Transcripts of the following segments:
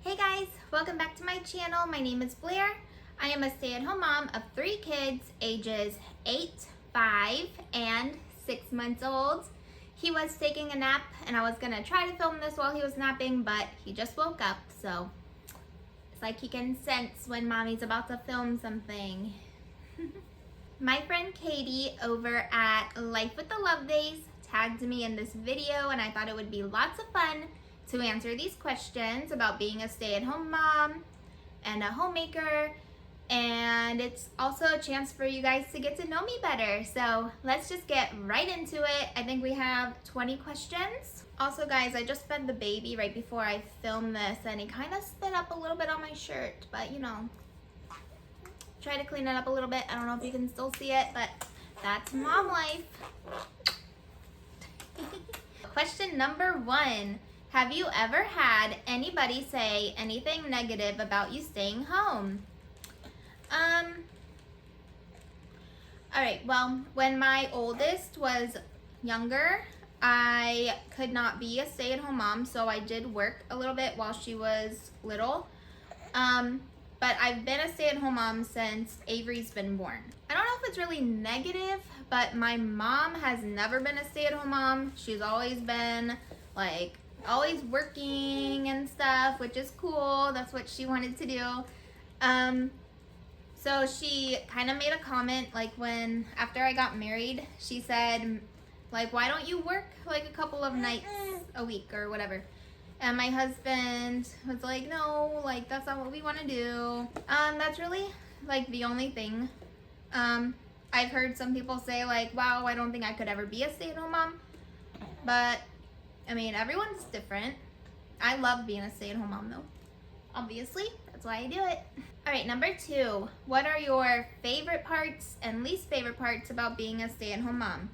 Hey guys, welcome back to my channel. My name is Blair. I am a stay-at-home mom of 3 kids ages 8, 5, and 6 months old. He was taking a nap and I was gonna try to film this while he was napping, but he just woke up, so it's like he can sense when mommy's about to film something. My friend Katie over at Life with the Lovedays tagged me in this video and I thought it would be lots of fun to answer these questions about being a stay-at-home mom and a homemaker, and it's also a chance for you guys to get to know me better. So let's just get right into it. I think we have 20 questions. Also guys, I just fed the baby right before I filmed this and he kind of spit up a little bit on my shirt, but you know, try to clean it up a little bit. I don't know if you can still see it, but that's mom life. Question number 1. Have you ever had anybody say anything negative about you staying home? Alright, well, when my oldest was younger, I could not be a stay-at-home mom, so I did work a little bit while she was little. But I've been a stay-at-home mom since Avery's been born. I don't know if it's really negative, but my mom has never been a stay-at-home mom. She's always been like always working and stuff, which is cool. That's what she wanted to do. So she kind of made a comment like after I got married, she said like, why don't you work like a couple of nights a week or whatever? And my husband was like, no, like that's not what we want to do. That's really like the only thing. I've heard some people say like, wow, I don't think I could ever be a stay-at-home mom, but I mean, everyone's different. I love being a stay-at-home mom though. Obviously, that's why I do it. All right, number 2. What are your favorite parts and least favorite parts about being a stay-at-home mom?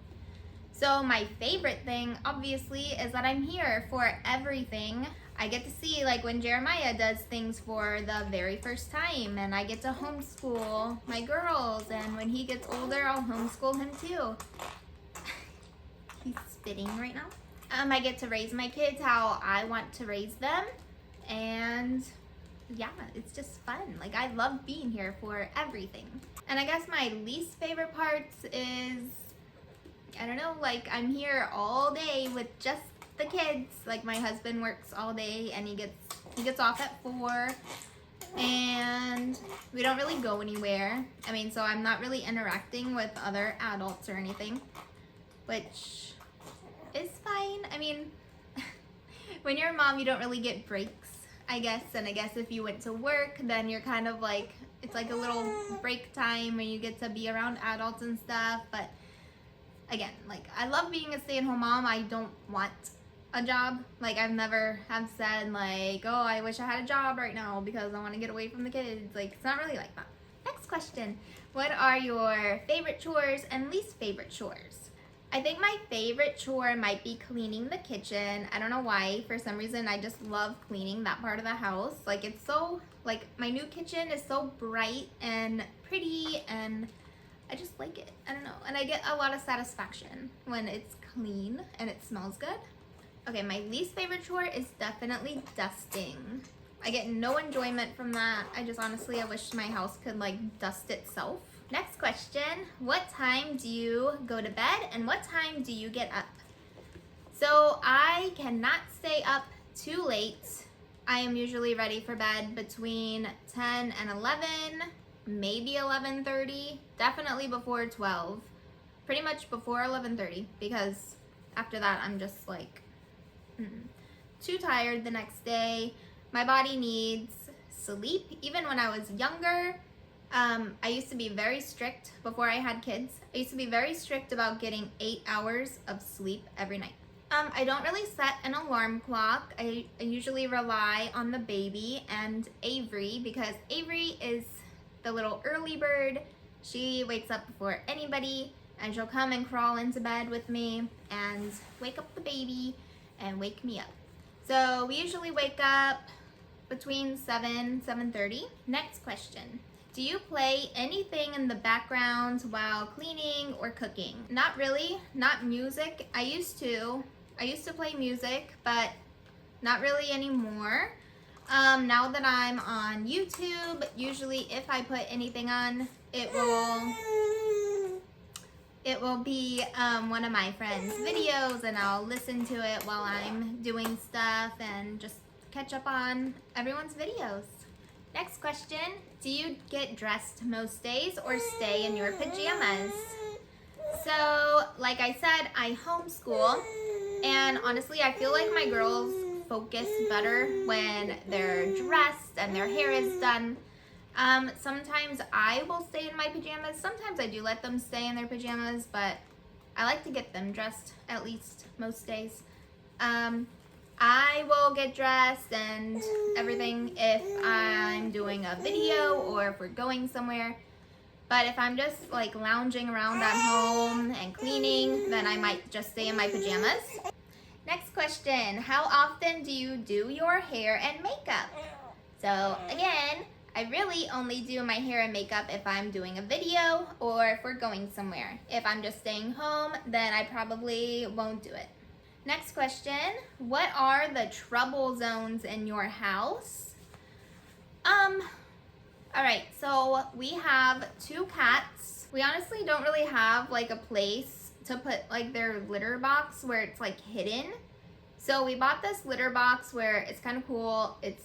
So my favorite thing, obviously, is that I'm here for everything. I get to see like when Jeremiah does things for the very first time, and I get to homeschool my girls, and when he gets older, I'll homeschool him too. He's spitting right now. I get to raise my kids how I want to raise them, and yeah, it's just fun. Like, I love being here for everything. And I guess my least favorite parts is, I don't know, like I'm here all day with just the kids. Like my husband works all day and he gets off at 4, and we don't really go anywhere. I mean, so I'm not really interacting with other adults or anything, which is fine. I mean, when you're a mom, you don't really get breaks, I guess. And I guess if you went to work, then you're kind of like, it's like a little break time when you get to be around adults and stuff. But again, like I love being a stay-at-home mom. I don't want a job. Like I've never have said like, oh, I wish I had a job right now because I want to get away from the kids. Like it's not really like that. Next question. What are your favorite chores and least favorite chores? I think my favorite chore might be cleaning the kitchen. I don't know why. For some reason, I just love cleaning that part of the house. Like it's so, like my new kitchen is so bright and pretty, and I just like it. I don't know. And I get a lot of satisfaction when it's clean and it smells good. Okay, my least favorite chore is definitely dusting. I get no enjoyment from that. I wish my house could like dust itself. Next question. What time do you go to bed and what time do you get up? So I cannot stay up too late. I am usually ready for bed between 10 and 11, maybe 11:30, definitely before 12. Pretty much before 11:30, because after that I'm just like too tired the next day. My body needs sleep. Even when I was younger, I used to be very strict before I had kids. I used to be very strict about getting 8 hours of sleep every night. I don't really set an alarm clock. I usually rely on the baby and Avery, because Avery is the little early bird. She wakes up before anybody, and she'll come and crawl into bed with me and wake up the baby and wake me up. So we usually wake up between 7:30. Next question. Do you play anything in the background while cleaning or cooking? Not really, not music. I used to play music, but not really anymore. Now that I'm on YouTube, usually if I put anything on, it will be one of my friends' videos, and I'll listen to it while I'm doing stuff and just catch up on everyone's videos. Next question, do you get dressed most days or stay in your pajamas? So, like I said, I homeschool, and honestly, I feel like my girls focus better when they're dressed and their hair is done. Sometimes I will stay in my pajamas. Sometimes I do let them stay in their pajamas, but I like to get them dressed at least most days. I will get dressed and everything if I'm doing a video or if we're going somewhere. But if I'm just like lounging around at home and cleaning, then I might just stay in my pajamas. Next question, how often do you do your hair and makeup? So again, I really only do my hair and makeup if I'm doing a video or if we're going somewhere. If I'm just staying home, then I probably won't do it. Next question, what are the trouble zones in your house? Alright, so we have 2 cats. We honestly don't really have like a place to put like their litter box where it's like hidden. So we bought this litter box where it's kind of cool. It's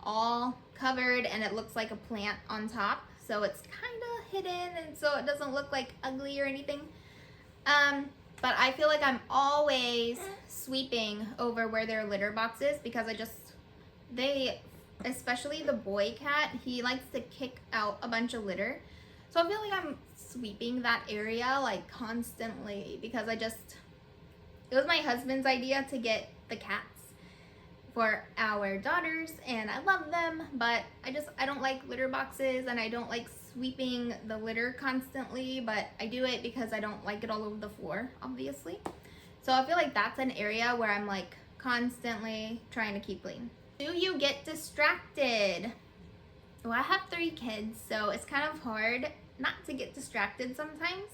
all covered and it looks like a plant on top. So it's kind of hidden and so it doesn't look like ugly or anything. But I feel like I'm always sweeping over where their litter box is because especially the boy cat, he likes to kick out a bunch of litter. So I feel like I'm sweeping that area like constantly because it was my husband's idea to get the cats for our daughters and I love them, but I don't like litter boxes and I don't like sweeping the litter constantly, but I do it because I don't like it all over the floor, obviously. So I feel like that's an area where I'm like constantly trying to keep clean. Do you get distracted? Well, I have 3 kids, so it's kind of hard not to get distracted sometimes.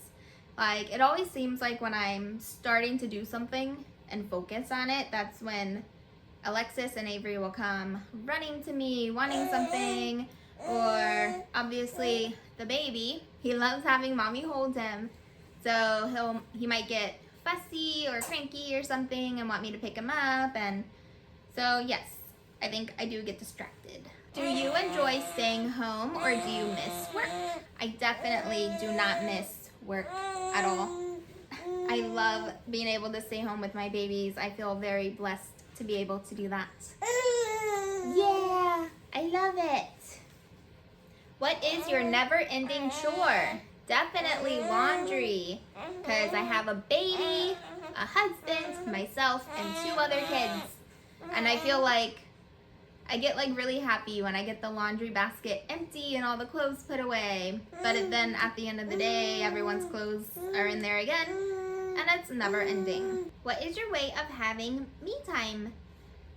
Like, it always seems like when I'm starting to do something and focus on it, that's when Alexis and Avery will come running to me, wanting something, or obviously the baby, he loves having mommy hold him, so he might get fussy or cranky or something and want me to pick him up, and so yes, I think I do get distracted. Do you enjoy staying home or do you miss work? I definitely do not miss work at all. I love being able to stay home with my babies. I feel very blessed to be able to do that. Yeah, I love it. What is your never-ending chore? Definitely laundry, because I have a baby, a husband, myself, and 2 other kids. And I feel like I get like really happy when I get the laundry basket empty and all the clothes put away. But then at the end of the day, everyone's clothes are in there again, and it's never ending. What is your way of having me time?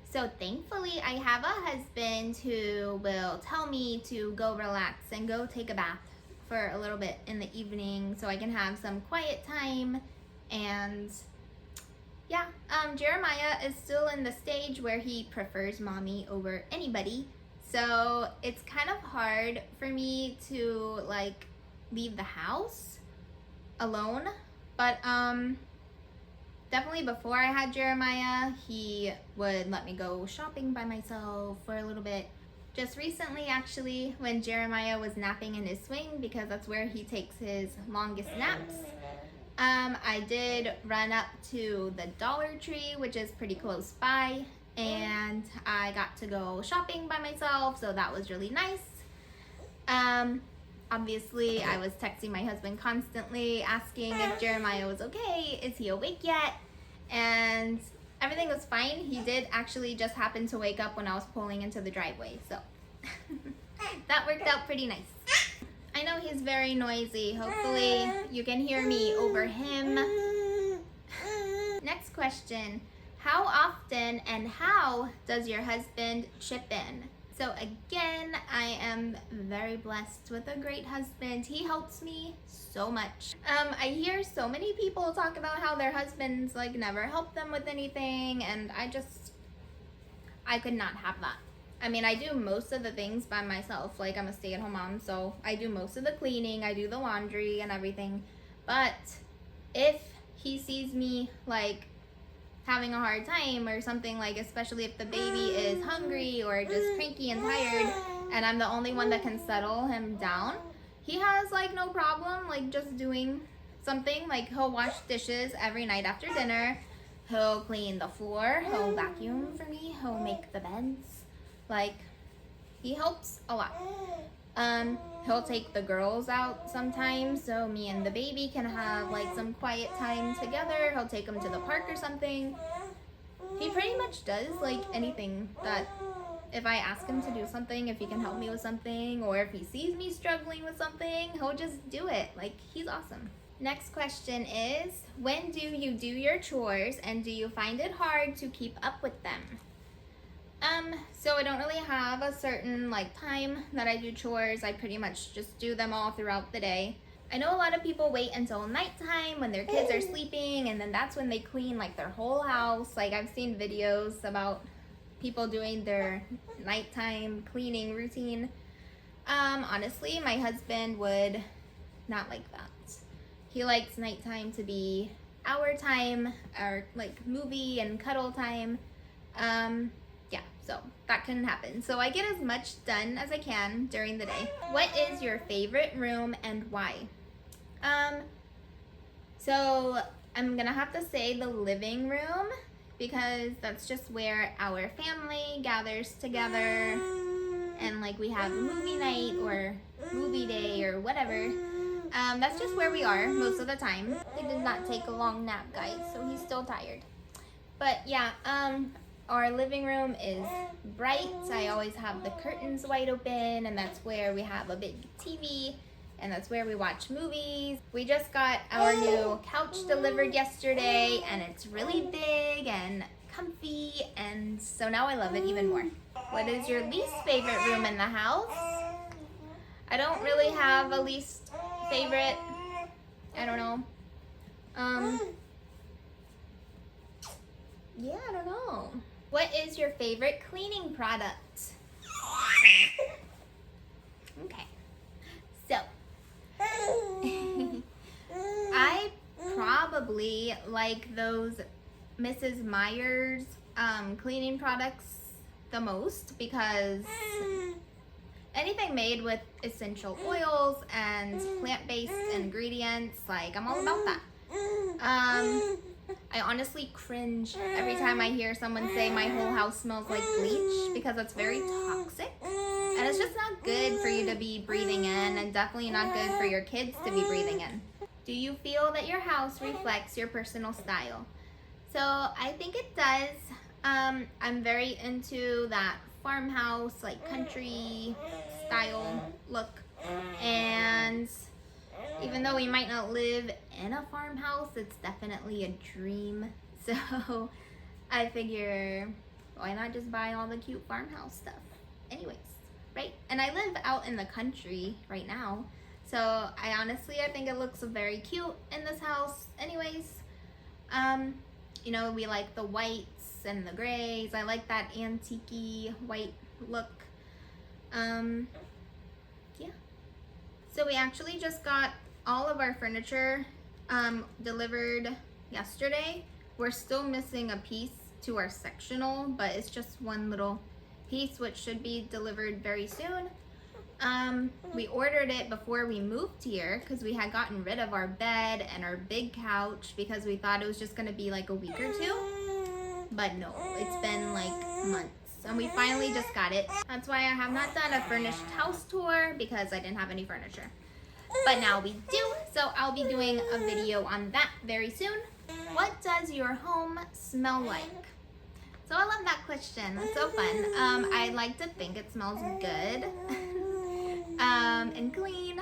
So thankfully, I have a husband who will tell me to go relax and go take a bath for a little bit in the evening so I can have some quiet time. And yeah, Jeremiah is still in the stage where he prefers mommy over anybody. So it's kind of hard for me to like leave the house alone. But definitely before I had Jeremiah, he would let me go shopping by myself for a little bit. Just recently, actually, when Jeremiah was napping in his swing, because that's where he takes his longest naps, I did run up to the Dollar Tree, which is pretty close by, and I got to go shopping by myself, so that was really nice. Obviously, I was texting my husband constantly, asking if Jeremiah was okay, is he awake yet? And everything was fine. He did actually just happen to wake up when I was pulling into the driveway, so that worked out pretty nice. I know he's very noisy. Hopefully you can hear me over him. Next question. How often and how does your husband chip in? So again, I am very blessed with a great husband. He helps me so much. I hear so many people talk about how their husbands like never help them with anything, and I could not have that. I mean, I do most of the things by myself. Like, I'm a stay-at-home mom, so I do most of the cleaning, I do the laundry and everything. But if he sees me, like, having a hard time or something, like, especially if the baby is hungry or just cranky and tired, and I'm the only one that can settle him down, he has, like, no problem, like, just doing something. Like, he'll wash dishes every night after dinner, he'll clean the floor, he'll vacuum for me, he'll make the beds. Like, he helps a lot. He'll take the girls out sometimes, so me and the baby can have, like, some quiet time together. He'll take them to the park or something. He pretty much does, like, anything that, if I ask him to do something, if he can help me with something, or if he sees me struggling with something, he'll just do it. Like, he's awesome. Next question is, when do you do your chores, and do you find it hard to keep up with them? So I don't really have a certain, like, time that I do chores. I pretty much just do them all throughout the day. I know a lot of people wait until nighttime when their kids are sleeping, and then that's when they clean, like, their whole house. Like, I've seen videos about people doing their nighttime cleaning routine. Honestly, my husband would not like that. He likes nighttime to be our time, our, like, movie and cuddle time. Yeah, so that can happen. So I get as much done as I can during the day. What is your favorite room and why? So I'm gonna have to say the living room, because that's just where our family gathers together, and, like, we have movie night or movie day or whatever. That's just where we are most of the time. He did not take a long nap, guys, so he's still tired. But yeah, our living room is bright. I always have the curtains wide open, and that's where we have a big TV, and that's where we watch movies. We just got our new couch delivered yesterday, and it's really big and comfy, and so now I love it even more. What is your least favorite room in the house? I don't really have a least favorite. I don't know. Yeah, I don't know. What is your favorite cleaning product? Okay. So, I probably like those Mrs. Meyer's cleaning products the most, because anything made with essential oils and plant-based ingredients, like, I'm all about that. I honestly cringe every time I hear someone say my whole house smells like bleach, because it's very toxic, and it's just not good for you to be breathing in, and definitely not good for your kids to be breathing in. Do you feel that your house reflects your personal style? So I think it does. I'm very into that farmhouse, like, country style look, and even though we might not live in a farmhouse, it's definitely a dream. So I figure, why not just buy all the cute farmhouse stuff? Anyways, right? And I live out in the country right now, so I think it looks very cute in this house. Anyways, you know, we like the whites and the grays. I like that antique-y white look. Yeah. So we actually just got all of our furniture delivered yesterday. We're still missing a piece to our sectional, but it's just one little piece, which should be delivered very soon. We ordered it before we moved here, because we had gotten rid of our bed and our big couch, because we thought it was just gonna be like a week or two, but no, it's been like months, and we finally just got it. That's why I have not done a furnished house tour, because I didn't have any furniture. But now we do, so I'll be doing a video on that very soon. What does your home smell like? So I love that question. That's so fun. I like to think it smells good and clean,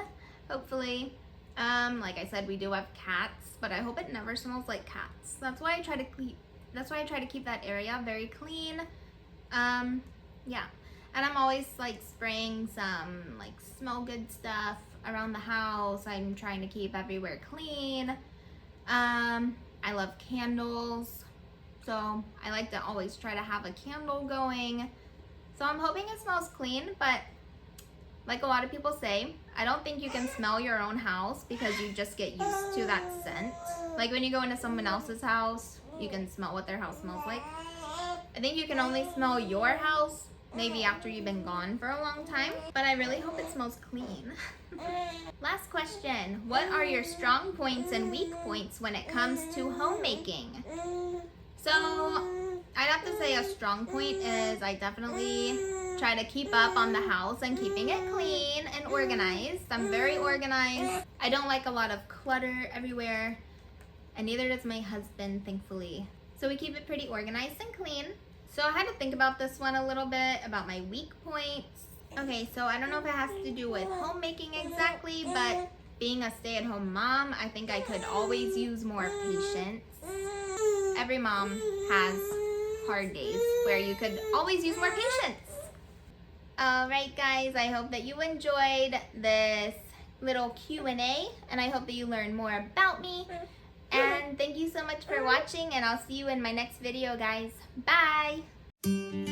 hopefully. Like I said, we do have cats, but I hope it never smells like cats. That's why I try to keep that area very clean. Yeah. And I'm always, like, spraying some, like, smell good stuff around the house. I'm trying to keep everywhere clean. I love candles, so I like to always try to have a candle going. So I'm hoping it smells clean, but like a lot of people say, I don't think you can smell your own house because you just get used to that scent. Like when you go into someone else's house, you can smell what their house smells like. I think you can only smell your house maybe after you've been gone for a long time, but I really hope it smells clean. Last question. What are your strong points and weak points when it comes to homemaking? So I'd have to say a strong point is I definitely try to keep up on the house and keeping it clean and organized. I'm very organized. I don't like a lot of clutter everywhere, and neither does my husband, thankfully. So we keep it pretty organized and clean. So I had to think about this one a little bit, about my weak points. Okay, so I don't know if it has to do with homemaking exactly, but being a stay-at-home mom, I think I could always use more patience. Every mom has hard days where you could always use more patience. Alright guys, I hope that you enjoyed this little Q&A, and I hope that you learned more about me. And thank you so much for watching, and I'll see you in my next video, guys. Bye!